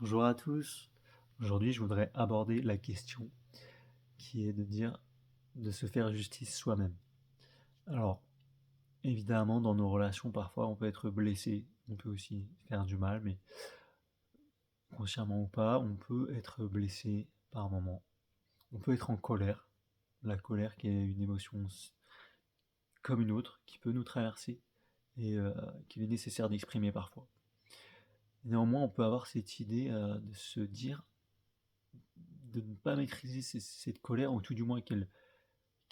Bonjour à tous. Aujourd'hui, je voudrais aborder la question qui est de se faire justice soi-même. Alors, évidemment, dans nos relations, parfois, on peut être blessé, on peut aussi faire du mal, mais consciemment ou pas, on peut être blessé par moments. On peut être en colère, la colère qui est une émotion comme une autre, qui peut nous traverser et qu'il est nécessaire d'exprimer parfois. Néanmoins, on peut avoir cette idée de se dire de ne pas maîtriser cette colère, ou tout du moins qu'elle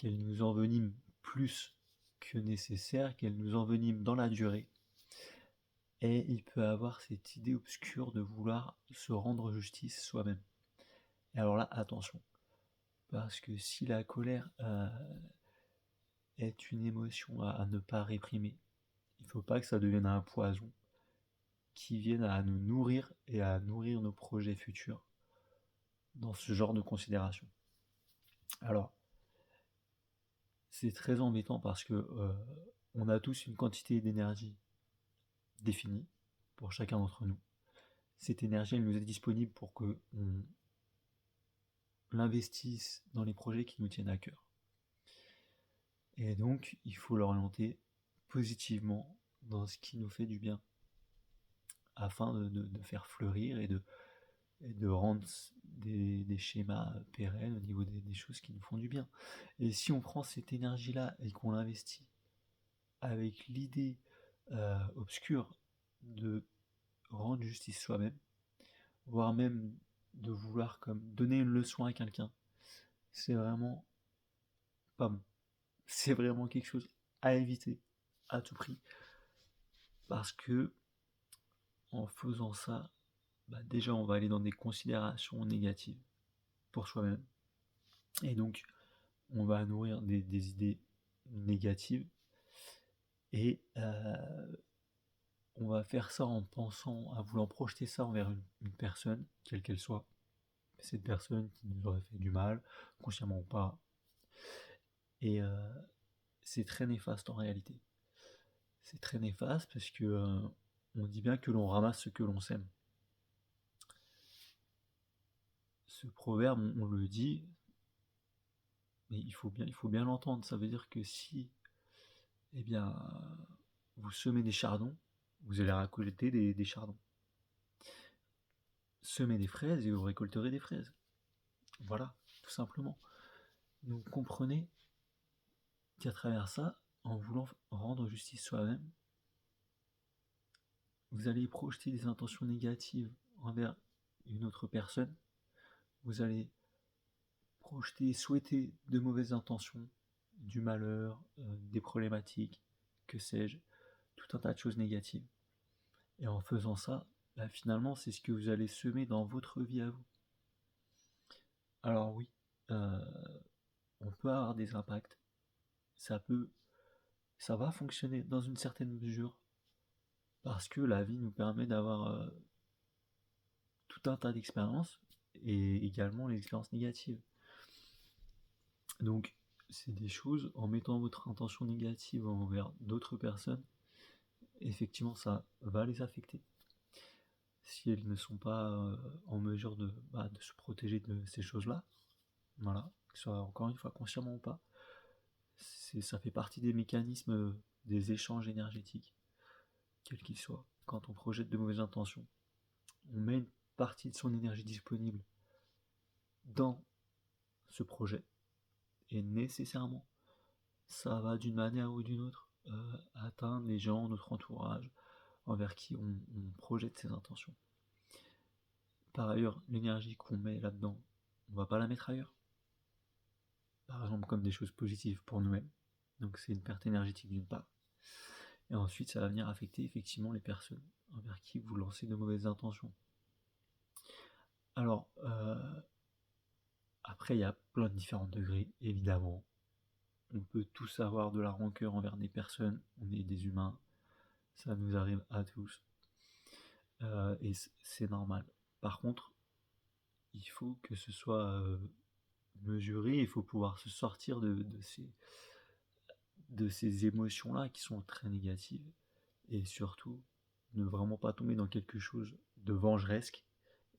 nous envenime plus que nécessaire, qu'elle nous envenime dans la durée. Et il peut avoir cette idée obscure de vouloir se rendre justice soi-même. Et alors là, attention, parce que si la colère est une émotion à ne pas réprimer, il ne faut pas que ça devienne un poison qui vienne à nous nourrir et à nourrir nos projets futurs dans ce genre de considération. Alors, c'est très embêtant parce que on a tous une quantité d'énergie définie pour chacun d'entre nous. Cette énergie, elle nous est disponible pour que on l'investisse dans les projets qui nous tiennent à cœur. Et donc, il faut l'orienter positivement dans ce qui nous fait du bien, afin de faire fleurir et de rendre des schémas pérennes au niveau des choses qui nous font du bien. Et si on prend cette énergie-là et qu'on l'investit avec l'idée obscure de rendre justice soi-même, voire même de vouloir comme donner une leçon à quelqu'un, c'est vraiment pas bon. C'est vraiment quelque chose à éviter à tout prix. Parce que en faisant ça, déjà on va aller dans des considérations négatives pour soi-même. Et donc on va nourrir des idées négatives. Et on va faire ça en pensant, à vouloir projeter ça envers une personne, quelle qu'elle soit. Cette personne qui nous aurait fait du mal, consciemment ou pas. Et c'est très néfaste en réalité. C'est très néfaste parce que on dit bien que l'on ramasse ce que l'on sème. Ce proverbe, on le dit, mais il faut bien l'entendre. Ça veut dire que si, eh bien, vous semez des chardons, vous allez récolter des chardons. Semez des fraises et vous récolterez des fraises. Voilà, tout simplement. Donc comprenez qu'à travers ça, en voulant rendre justice soi-même, vous allez projeter des intentions négatives envers une autre personne. Vous allez projeter, souhaiter de mauvaises intentions, du malheur, des problématiques, que sais-je, tout un tas de choses négatives. Et en faisant ça, finalement, c'est ce que vous allez semer dans votre vie à vous. Alors oui, euh, on peut avoir des impacts, ça peut, ça va fonctionner dans une certaine mesure, parce que la vie nous permet d'avoir tout un tas d'expériences, et également les expériences négatives. Donc, c'est des choses, en mettant votre intention négative envers d'autres personnes, effectivement, ça va les affecter. Si elles ne sont pas en mesure de se protéger de ces choses-là, voilà, que ce soit encore une fois consciemment ou pas, ça fait partie des mécanismes des échanges énergétiques, quels qu'ils soient. Quand on projette de mauvaises intentions, on met une partie de son énergie disponible dans ce projet, et nécessairement, ça va d'une manière ou d'une autre atteindre les gens, notre entourage, envers qui on projette ses intentions. Par ailleurs, l'énergie qu'on met là-dedans, on va pas la mettre ailleurs. Par exemple, comme des choses positives pour nous-mêmes. Donc c'est une perte énergétique d'une part. Et ensuite, ça va venir affecter effectivement les personnes envers qui vous lancez de mauvaises intentions. Alors, après, il y a plein de différents degrés, évidemment. On peut tous avoir de la rancœur envers des personnes, on est des humains, ça nous arrive à tous. Et c'est normal. Par contre, il faut que ce soit mesuré, il faut pouvoir se sortir de ces émotions-là qui sont très négatives. Et surtout, ne vraiment pas tomber dans quelque chose de vengeresque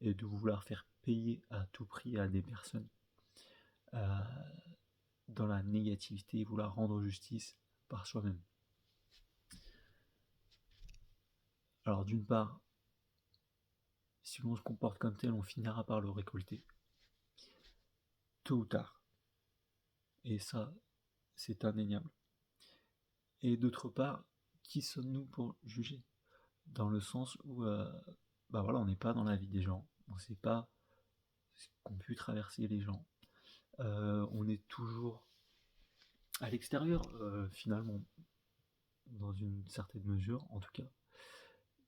et de vouloir faire payer à tout prix à des personnes dans la négativité, vouloir rendre justice par soi-même. Alors d'une part, si l'on se comporte comme tel, on finira par le récolter, tôt ou tard. Et ça, c'est indéniable. Et d'autre part, qui sommes-nous pour juger? Dans le sens où, voilà, on n'est pas dans la vie des gens, on ne sait pas ce qu'ont pu traverser les gens. On est toujours à l'extérieur, finalement, dans une certaine mesure, en tout cas.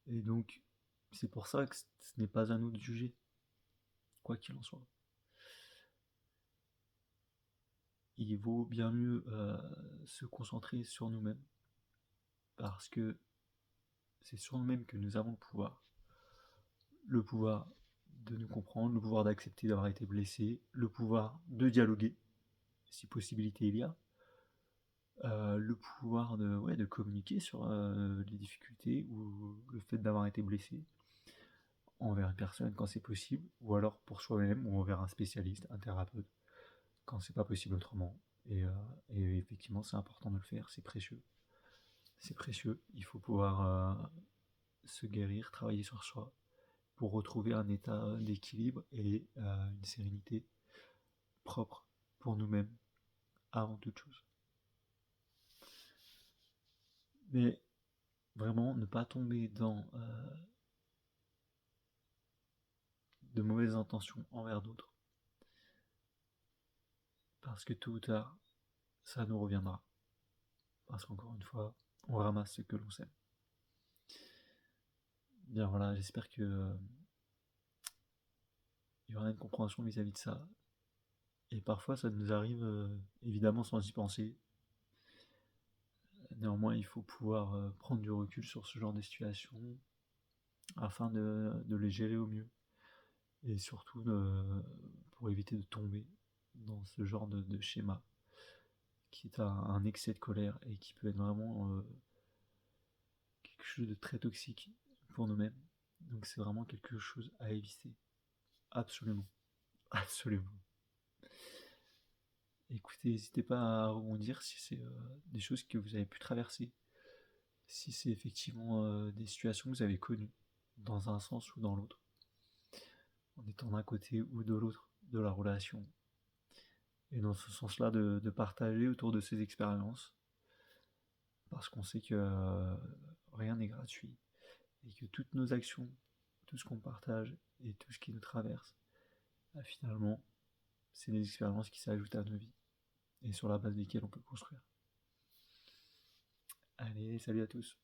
Et donc, c'est pour ça que ce n'est pas à nous de juger, quoi qu'il en soit. Il vaut bien mieux se concentrer sur nous-mêmes, parce que c'est sur nous-mêmes que nous avons le pouvoir de nous comprendre, le pouvoir d'accepter d'avoir été blessé, le pouvoir de dialoguer, si possibilité il y a, le pouvoir de communiquer sur les difficultés ou le fait d'avoir été blessé envers une personne quand c'est possible, ou alors pour soi-même ou envers un spécialiste, un thérapeute, quand c'est pas possible autrement. Et effectivement, c'est important de le faire, c'est précieux. C'est précieux, il faut pouvoir se guérir, travailler sur soi, pour retrouver un état d'équilibre et une sérénité propre pour nous-mêmes avant toute chose. Mais vraiment, ne pas tomber dans de mauvaises intentions envers d'autres, parce que tôt ou tard, ça nous reviendra. Parce qu'encore une fois, on ramasse ce que l'on sème. Bien voilà, j'espère que il y aura une compréhension vis-à-vis de ça. Et parfois, ça nous arrive évidemment sans y penser. Néanmoins, il faut pouvoir prendre du recul sur ce genre de situation afin de les gérer au mieux. Et surtout pour éviter de tomber dans ce genre de schéma qui est un excès de colère et qui peut être vraiment quelque chose de très toxique pour nous-mêmes. Donc c'est vraiment quelque chose à éviter. Absolument. Absolument. Écoutez, n'hésitez pas à rebondir si c'est des choses que vous avez pu traverser. Si c'est effectivement des situations que vous avez connues, dans un sens ou dans l'autre, en étant d'un côté ou de l'autre de la relation. Et dans ce sens-là, de partager autour de ces expériences, parce qu'on sait que rien n'est gratuit, et que toutes nos actions, tout ce qu'on partage et tout ce qui nous traverse, finalement, c'est des expériences qui s'ajoutent à nos vies, et sur la base desquelles on peut construire. Allez, salut à tous.